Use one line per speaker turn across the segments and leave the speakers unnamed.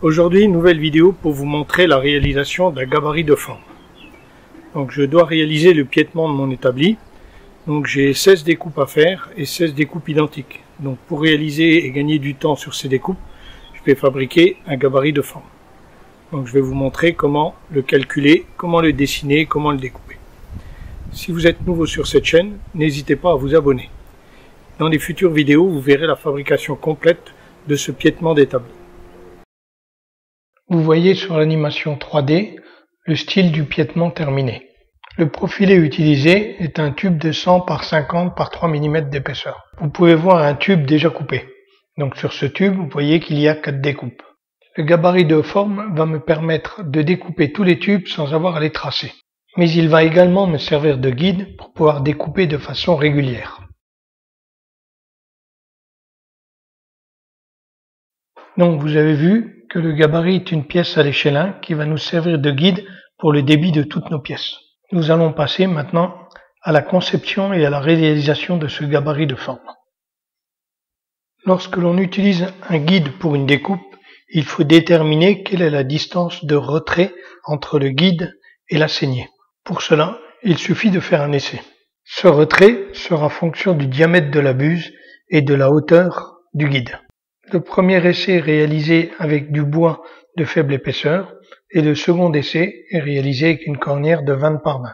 Aujourd'hui, une nouvelle vidéo pour vous montrer la réalisation d'un gabarit de forme. Donc je dois réaliser le piétement de mon établi. Donc j'ai 16 découpes à faire et 16 découpes identiques. Donc pour réaliser et gagner du temps sur ces découpes, je vais fabriquer un gabarit de forme. Donc je vais vous montrer comment le calculer, comment le dessiner, comment le découper. Si vous êtes nouveau sur cette chaîne, n'hésitez pas à vous abonner. Dans les futures vidéos, vous verrez la fabrication complète de ce piétement d'établi. Vous voyez sur l'animation 3D le style du piétement terminé. Le profilé utilisé est un tube de 100 par 50 par 3 mm d'épaisseur. Vous pouvez voir un tube déjà coupé. Donc sur ce tube, vous voyez qu'il y a 4 découpes. Le gabarit de forme va me permettre de découper tous les tubes sans avoir à les tracer. Mais il va également me servir de guide pour pouvoir découper de façon régulière. Donc vous avez vu que le gabarit est une pièce à l'échelle 1 qui va nous servir de guide pour le débit de toutes nos pièces. Nous allons passer maintenant à la conception et à la réalisation de ce gabarit de forme. Lorsque l'on utilise un guide pour une découpe, il faut déterminer quelle est la distance de retrait entre le guide et la saignée. Pour cela, il suffit de faire un essai. Ce retrait sera fonction du diamètre de la buse et de la hauteur du guide. Le premier essai est réalisé avec du bois de faible épaisseur et le second essai est réalisé avec une cornière de 20 par 20.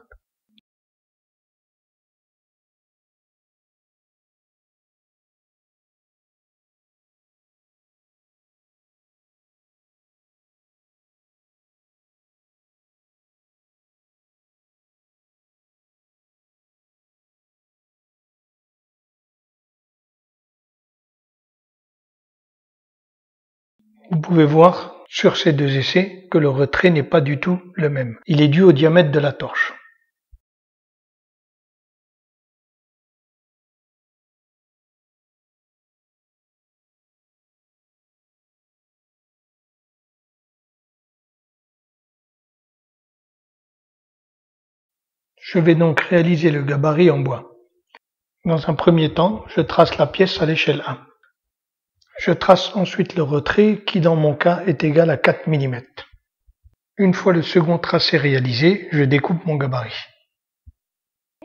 Vous pouvez voir sur ces deux essais que le retrait n'est pas du tout le même. Il est dû au diamètre de la torche. Je vais donc réaliser le gabarit en bois. Dans un premier temps, je trace la pièce à l'échelle 1. Je trace ensuite le retrait qui dans mon cas est égal à 4 mm. Une fois le second tracé réalisé, je découpe mon gabarit.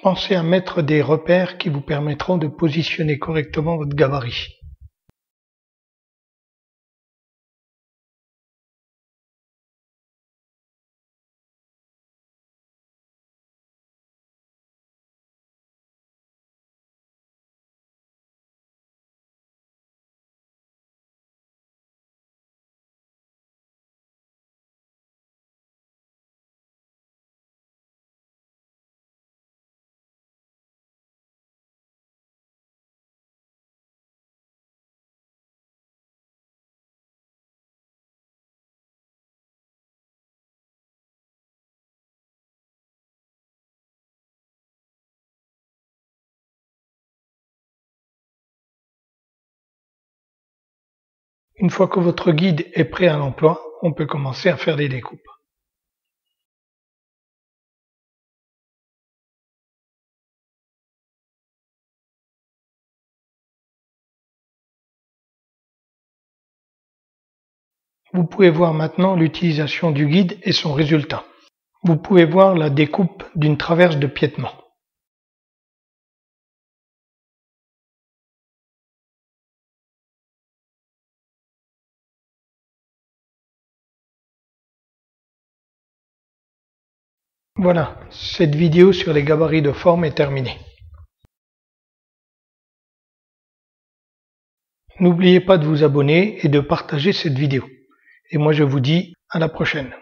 Pensez à mettre des repères qui vous permettront de positionner correctement votre gabarit. Une fois que votre guide est prêt à l'emploi, on peut commencer à faire les découpes. Vous pouvez voir maintenant l'utilisation du guide et son résultat. Vous pouvez voir la découpe d'une traverse de piétement. Voilà, cette vidéo sur les gabarits de forme est terminée. N'oubliez pas de vous abonner et de partager cette vidéo. Et moi je vous dis à la prochaine.